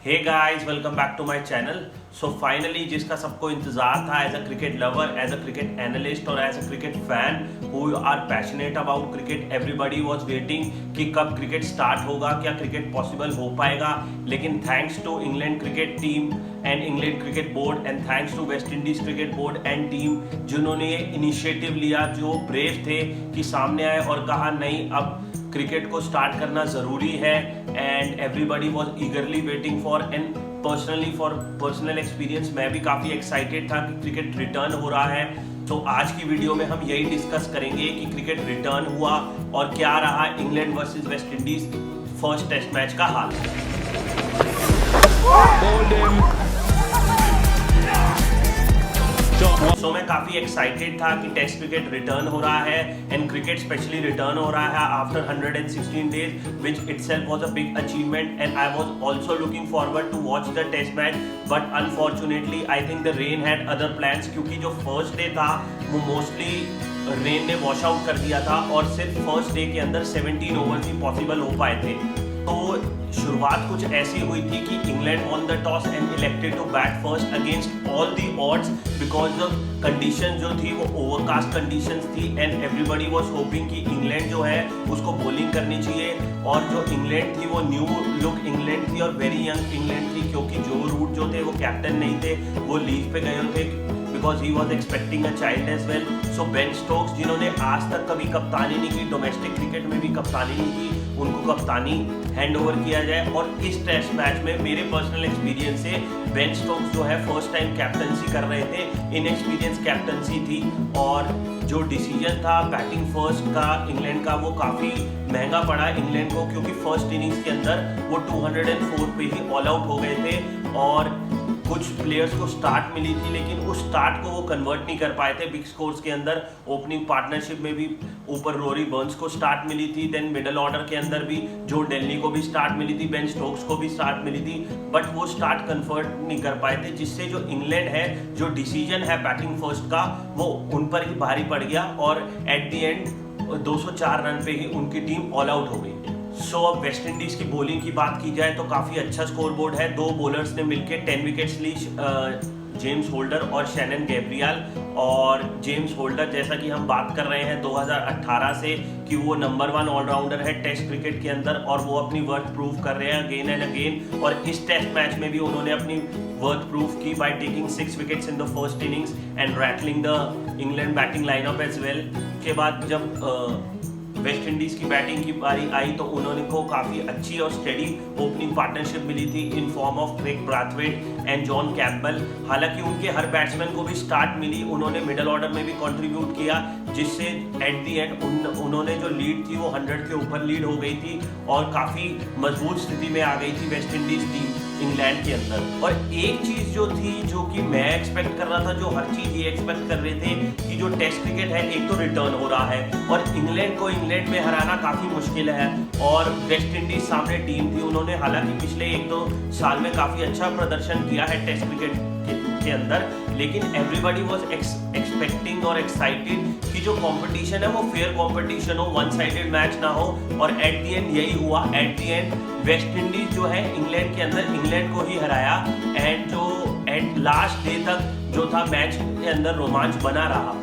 Hey guys, welcome back to my channel. So finally जिसका सबको इंतजार था as a cricket lover, as a cricket analyst और as a cricket fan who are passionate about cricket, everybody was waiting कि कब cricket start होगा, क्या cricket possible हो पाएगा। लेकिन thanks to England cricket team and England cricket board and thanks to West Indies cricket board and team, जिन्होंने ये initiative लिया, जो ब्रेव थे कि सामने आए और कहा नहीं, अब क्रिकेट को स्टार्ट करना ज़रूरी है। And everybody was ईगरली waiting for and for personal experience मैं भी काफ़ी एक्साइटेड था कि क्रिकेट रिटर्न हो रहा है। तो आज की वीडियो में हम यही डिस्कस करेंगे कि क्रिकेट रिटर्न हुआ और क्या रहा England versus West Indies first test match का हाल। सो मैं काफ़ी एक्साइटेड था कि टेस्ट क्रिकेट रिटर्न हो रहा है एंड क्रिकेट स्पेशली रिटर्न हो रहा है after 116 days, which itself was a big achievement and I was also looking forward to watch the test match. But unfortunately I think the rain had other plans, क्योंकि जो first day था वो mostly rain ने wash out कर दिया था और सिर्फ फर्स्ट डे के अंदर 17 ओवर्स ही पॉसिबल हो पाए थे। तो शुरुआत कुछ ऐसी हुई थी कि England won the toss and elected to bat first against all the odds, because the condition जो थी वो ओवरकास्ट कंडीशंस थी एंड एवरीबॉडी वाज होपिंग कि इंग्लैंड जो है उसको बॉलिंग करनी चाहिए। और जो इंग्लैंड थी वो न्यू लुक इंग्लैंड थी और वेरी यंग इंग्लैंड थी, क्योंकि जो रूट जो थे वो कैप्टन नहीं थे, वो लीव पे गए थे because he was expecting a child as well. So Ben Stokes, जिन्होंने आज तक कभी कप्तानी नहीं की, डोमेस्टिक क्रिकेट में भी कप्तानी नहीं की, उनको कप्तानी हैंड ओवर किया जाए। और इस टेस्ट मैच में मेरे पर्सनल एक्सपीरियंस से बेन स्टोक्स जो है फर्स्ट टाइम कैप्टनसी कर रहे थे, इनएक्सपीरियंस कैप्टनसी थी और जो डिसीजन था बैटिंग फर्स्ट का इंग्लैंड का वो काफ़ी महंगा पड़ा इंग्लैंड को, क्योंकि फर्स्ट इनिंग्स के अंदर वो 204 पे ही ऑल आउट हो गए थे और कुछ प्लेयर्स को स्टार्ट मिली थी, लेकिन उस स्टार्ट को वो कन्वर्ट नहीं कर पाए थे बिग स्कोर्स के अंदर। ओपनिंग पार्टनरशिप में भी ऊपर रोरी बर्न्स को स्टार्ट मिली थी, देन मिडल ऑर्डर के अंदर भी जो डेली को भी स्टार्ट मिली थी, बेन स्टोक्स को भी स्टार्ट मिली थी, बट वो स्टार्ट कन्वर्ट नहीं कर पाए थे, जिससे जो इंग्लैंड है, जो डिसीजन है बैटिंग फर्स्ट का, वो उन पर ही भारी पड़ गया और एट द एंड 204 रन पे ही उनकी टीम ऑल आउट हो गई। सो अब वेस्ट इंडीज की बॉलिंग की बात की जाए तो काफ़ी अच्छा स्कोर बोर्ड है। दो बॉलर्स ने मिलकर 10 विकेट्स ली, जेम्स होल्डर और शैनन गैब्रियल। और जेम्स होल्डर, जैसा कि हम बात कर रहे हैं 2018 से, कि वो नंबर 1 ऑलराउंडर है टेस्ट क्रिकेट के अंदर और वो अपनी वर्थ प्रूव कर रहे हैं अगेन एंड अगेन। और इस टेस्ट मैच में भी उन्होंने अपनी वर्थ प्रूव की by taking 6 wickets in the first innings and rattling the England batting lineup as well. के बाद जब वेस्ट इंडीज़ की बैटिंग की बारी आई तो उन्होंने को काफ़ी अच्छी और स्टेडी ओपनिंग पार्टनरशिप मिली थी in form of Craig Brathwaite and John Campbell. हालांकि उनके हर बैट्समैन को भी स्टार्ट मिली, उन्होंने मिडल ऑर्डर में भी कंट्रीब्यूट किया, जिससे एट दी एंड उन्होंने जो लीड थी वो 100 के ऊपर लीड हो गई थी और काफ़ी मजबूत स्थिति में आ गई थी वेस्ट इंडीज़ टीम इंग्लैंड के अंदर। और एक चीज़ जो थी, जो कि मैं एक्सपेक्ट कर रहा था, जो हर चीज़ ये एक्सपेक्ट कर रहे थे कि जो टेस्ट क्रिकेट है एक तो रिटर्न हो रहा है और इंग्लैंड को इंग्लैंड में हराना काफ़ी मुश्किल है और वेस्ट इंडीज सामने टीम थी, उन्होंने हालांकि पिछले 1-2 साल में काफ़ी अच्छा प्रदर्शन किया है टेस्ट क्रिकेट के अंदर, लेकिन एवरीबॉडी वाज एक्सपेक्टिंग और एक्साइटेड कि जो कंपटीशन है वो फेयर कंपटीशन हो, वन साइडेड मैच ना हो। और एट दी एंड यही हुआ। Eight the end West Indies जो है इंग्लैंड के अंदर इंग्लैंड को ही हराया एंड जो एट लास्ट डे तक जो था मैच के अंदर रोमांच बना रहा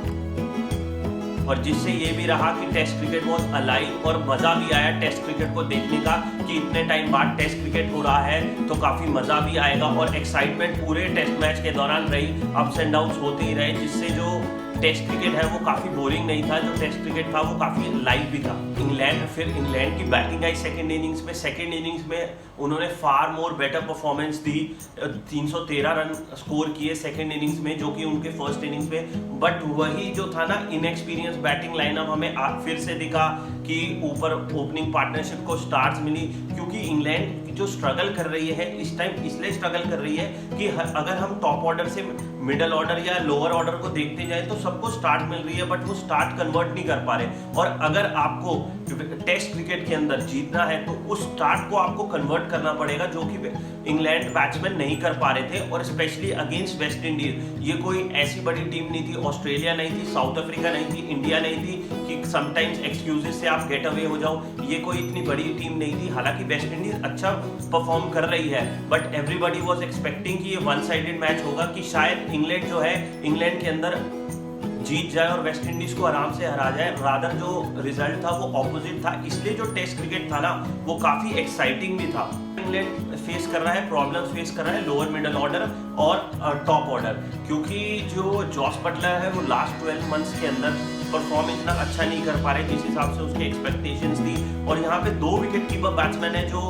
और जिससे ये भी रहा कि टेस्ट क्रिकेट वॉज अलाइव और मज़ा भी आया टेस्ट क्रिकेट को देखने का, कि इतने टाइम बाद टेस्ट क्रिकेट हो रहा है तो काफ़ी मज़ा भी आएगा और एक्साइटमेंट पूरे टेस्ट मैच के दौरान रही, अप्स एंड डाउन्स होते ही रहे, जिससे जो टेस्ट क्रिकेट है वो काफ़ी बोरिंग नहीं था, जो टेस्ट क्रिकेट था वो काफ़ी लाइव भी था। इंग्लैंड की बैटिंग आई सेकेंड इनिंग्स में उन्होंने फार मोर बेटर परफॉर्मेंस दी, 313 रन स्कोर किए सेकेंड इनिंग्स में, जो कि उनके फर्स्ट इनिंग्स में। बट वही जो था ना, इनएक्सपीरियंस बैटिंग लाइनअप हमें फिर से दिखा कि ऊपर ओपनिंग पार्टनरशिप को स्टार्स मिली, क्योंकि इंग्लैंड जो स्ट्रगल कर रही है इस टाइम इसलिए स्ट्रगल कर रही है कि अगर हम टॉप ऑर्डर से मिडल ऑर्डर या लोअर ऑर्डर को देखते जाए तो सबको स्टार्ट मिल रही है, बट वो स्टार्ट कन्वर्ट नहीं कर पा रहे। और अगर आपको टेस्ट क्रिकेट के अंदर जीतना है तो उस स्टार्ट को आपको कन्वर्ट करना पड़ेगा, जो कि इंग्लैंड बैट्समैन नहीं कर पा रहे थे। और स्पेशली अगेंस्ट वेस्ट इंडीज, ये कोई ऐसी बड़ी टीम नहीं थी, ऑस्ट्रेलिया नहीं थी, साउथ अफ्रीका नहीं थी, इंडिया नहीं थी, कि समटाइम्स एक्सक्यूजेस से आप गेट अवे हो जाओ। ये कोई इतनी बड़ी टीम नहीं थी, हालांकि वेस्ट इंडीज अच्छा परफॉर्म कर रही है, बट एवरीबॉडी वाज एक्सपेक्टिंग कि ये वन साइडेड मैच होगा, कि शायद इंग्लैंड जो है इंग्लैंड के अंदर जीत जाए और वेस्ट इंडीज को आराम से हरा जाए। रादर जो रिजल्ट था वो ऑपोजिट था, इसलिए जो टेस्ट क्रिकेट था ना वो काफी एक्साइटिंग भी था। इंग्लैंड फेस कर रहा है, प्रॉब्लम्स फेस कर रहा है लोअर मिडल ऑर्डर और टॉप ऑर्डर, क्योंकि जो जॉस बटलर है वो लास्ट 12 मंथ्स के अंदर परफॉर्म इतना अच्छा नहीं कर पा रहे जिस हिसाब से उसके एक्सपेक्टेशंस थी। और यहाँ पे 2 विकेट कीपर बैट्समैन है जो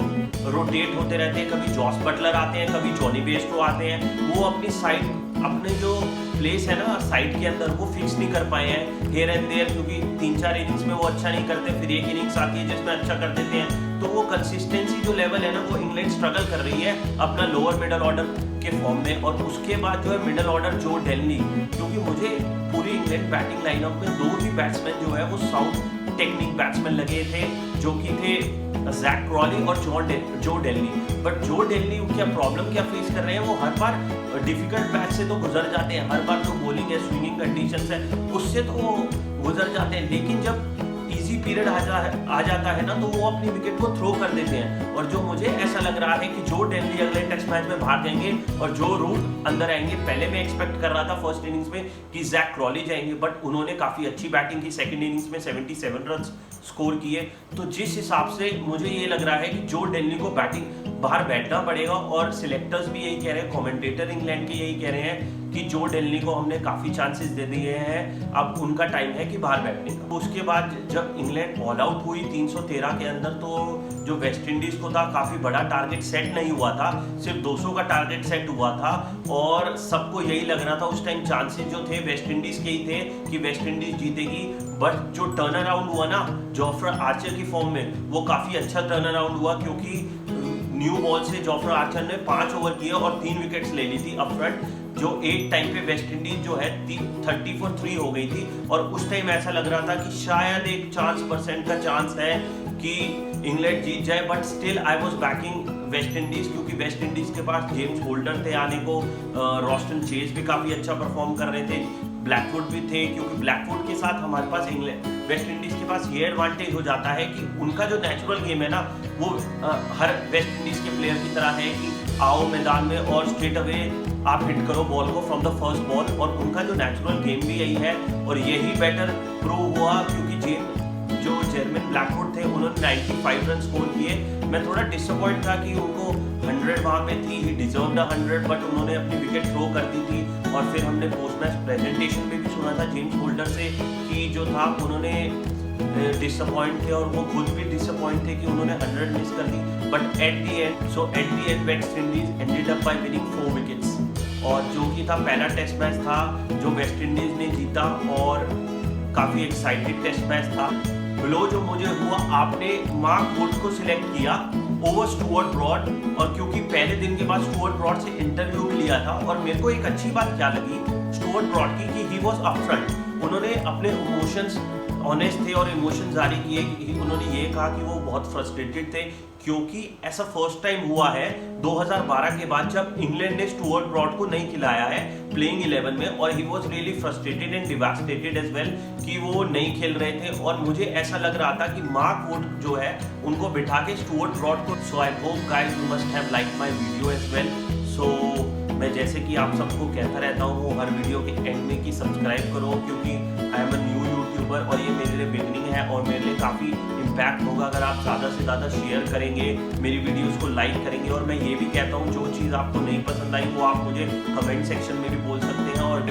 रोटेट होते रहते हैं, कभी जॉस बटलर आते हैं, कभी जॉनी बेस्टो आते हैं। वो अपनी साइड, अपने जो प्लेस है ना साइड के अंदर, वो फिक्स नहीं कर पाए हैं हियर एंड देयर, क्योंकि 3-4 इनिंग्स में वो अच्छा नहीं करते, फिर एक इनिंग्स आती है जिसमें अच्छा कर देते हैं। तो वो कंसिस्टेंसी जो लेवल है ना वो इंग्लैंड स्ट्रगल कर रही है अपना लोअर मिडल ऑर्डर के फॉर्म में। और उसके बाद जो है मिडल ऑर्डर जो डेलनी, क्योंकि मुझे पूरी इंग्लैंड बैटिंग लाइनअप में 2 ही बैट्समैन जो है वो साउथ टेक्निक बैट्समैन लगे थे, जो कि थे जैक क्रॉली और जो डेलनी। बट जो डेलनी क्या प्रॉब्लम क्या फेस कर रहे हैं, वो हर बार डिफिकल्ट मैच से तो गुजर जाते हैं, हर बार जो बॉलिंग है, स्विंगिंग कंडीशंस है, उससे तो वो गुजर जाते हैं, लेकिन जब इजी पीरियड आ जाता है ना तो वो अपनी विकेट को थ्रो कर देते हैं। और जो मुझे ऐसा लग रहा है कि जो डेलनी अगले टेस्ट मैच में बाहर जाएंगे और जो रूट अंदर आएंगे, पहले मैं एक्सपेक्ट कर रहा था फर्स्ट इनिंग्स में कि जैक क्रॉली जाएंगे, बट उन्होंने काफी अच्छी बैटिंग की, सेकंड इनिंग्स में 77 रन स्कोर किए। तो जिस हिसाब से मुझे ये लग रहा है कि जो डेलनी को बैटिंग बाहर बैठना पड़ेगा, और सिलेक्टर्स भी यही कह रहे हैं, कमेंटेटर इंग्लैंड के यही कह रहे हैं कि जो डेलनी को हमने काफी चांसेस दे दिए हैं, अब उनका टाइम है कि बाहर बैठने का। उसके बाद जब इंग्लैंड ऑल आउट हुई 313 के अंदर, तो जो वेस्ट इंडीज को था काफी बड़ा टारगेट सेट नहीं हुआ था, सिर्फ 200 का टारगेट सेट हुआ था, और सबको यही लग रहा था उस टाइम चांसेस जो थे वेस्ट इंडीज के ही थे कि वेस्ट इंडीज जीतेगी। बट जो टर्न अराउंड हुआ ना जोफ्रा आर्चर की फॉर्म में, वो काफी अच्छा टर्न अराउंड हुआ, क्योंकि न्यू बॉल से जोफ्रा आर्चर ने 5 ओवर किए और 3 विकेट्स ले ली थी अपफ्रंट, जो एक टाइम पे वेस्ट इंडीज जो है 30 for 3 हो गई थी। और उस टाइम ऐसा लग रहा था कि शायद एक % का चांस है कि इंग्लैंड जीत जाए, but still I was banking West Indies, क्योंकि वेस्ट इंडीज के पास जेम्स होल्डर थे आने को, रॉस्टन चेज भी काफी अच्छा परफॉर्म कर रहे थे, ब्लैकवुड भी थे, क्योंकि ब्लैकवुड के साथ हमारे पास वेस्ट इंडीज के पास ये एडवांटेज हो जाता है कि उनका जो नेचुरल गेम है ना वो हर वेस्ट इंडीज के प्लेयर की तरह है कि आओ मैदान में और स्ट्रेट अवे आप हिट करो बॉल को फ्रॉम द फर्स्ट बॉल, और उनका जो नेचुरल गेम भी यही है, और यही बेटर प्रूव हुआ, क्योंकि जो जर्मन ब्लैकवुड थे उन्होंने 95 रन स्कोर किए। मैं थोड़ा डिसअपॉइंट था कि उनको 100 वहाँ पे थी, ही डिजर्व्ड 100, बट उन्होंने अपनी विकेट थ्रो कर दी थी। और फिर हमने पोस्ट मैच प्रेजेंटेशन में भी सुना था जेम्स होल्डर से कि जो था उन्होंने डिसअपॉइंट थे, और वो खुद भी डिसअपॉइंट थे कि उन्होंने 100 मिस कर दी। But at the end West Indies ended up by winning 4 wickets, और जो कि था पहला टेस्ट मैच था जो वेस्ट इंडीज ने जीता, और काफी एक्साइटेड टेस्ट मैच था। ब्लो जो मुझे हुआ, आपने मार्क वुड को सिलेक्ट किया ओवर स्टुअर्ट ब्रॉड, और क्योंकि पहले दिन के बाद स्टुअर्ट ब्रॉड से इंटरव्यू भी लिया था, और मेरे को एक अच्छी बात क्या लगी स्टुअर्ट ब्रॉड की कि ही वाज अपफ्रंट। उन्होंने अपने इमोशंस ऑनेस्ट थे और इमोशन जारी किए। उन्होंने ये कहा कि वो बहुत फ्रस्ट्रेटेड थे, क्योंकि ऐसा फर्स्ट टाइम हुआ है 2012 के बाद जब इंग्लैंड ने स्टुअर्ट ब्रॉड को नहीं खिलाया है प्लेइंग 11 में, और he was really frustrated and devastated as well कि वो नहीं खेल रहे थे। और मुझे ऐसा लग रहा था कि मार्क वुड जो है उनको बिठा के स्टुअर्ट ब्रॉड को, so I hope guys you must have like my video as well. So मैं जैसे कि आप सबको कहता रहता हूँ हर वीडियो के एंड में कि सब्सक्राइब करो, क्योंकि I am a new YouTuber और ये मेरे लिए बिगनिंग है, और मेरे लिए काफ़ी इम्पैक्ट होगा अगर आप ज़्यादा से ज़्यादा शेयर करेंगे, मेरी वीडियोस को लाइक करेंगे। और मैं ये भी कहता हूँ जो चीज़ आपको नहीं पसंद आई वो आप मुझे कमेंट सेक्शन में भी बोल सकते हैं, और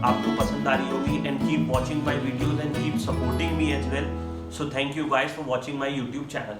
आपको पसंद आ रही होगी। And keep watching my videos and keep supporting me as well. So thank you guys for watching my YouTube channel.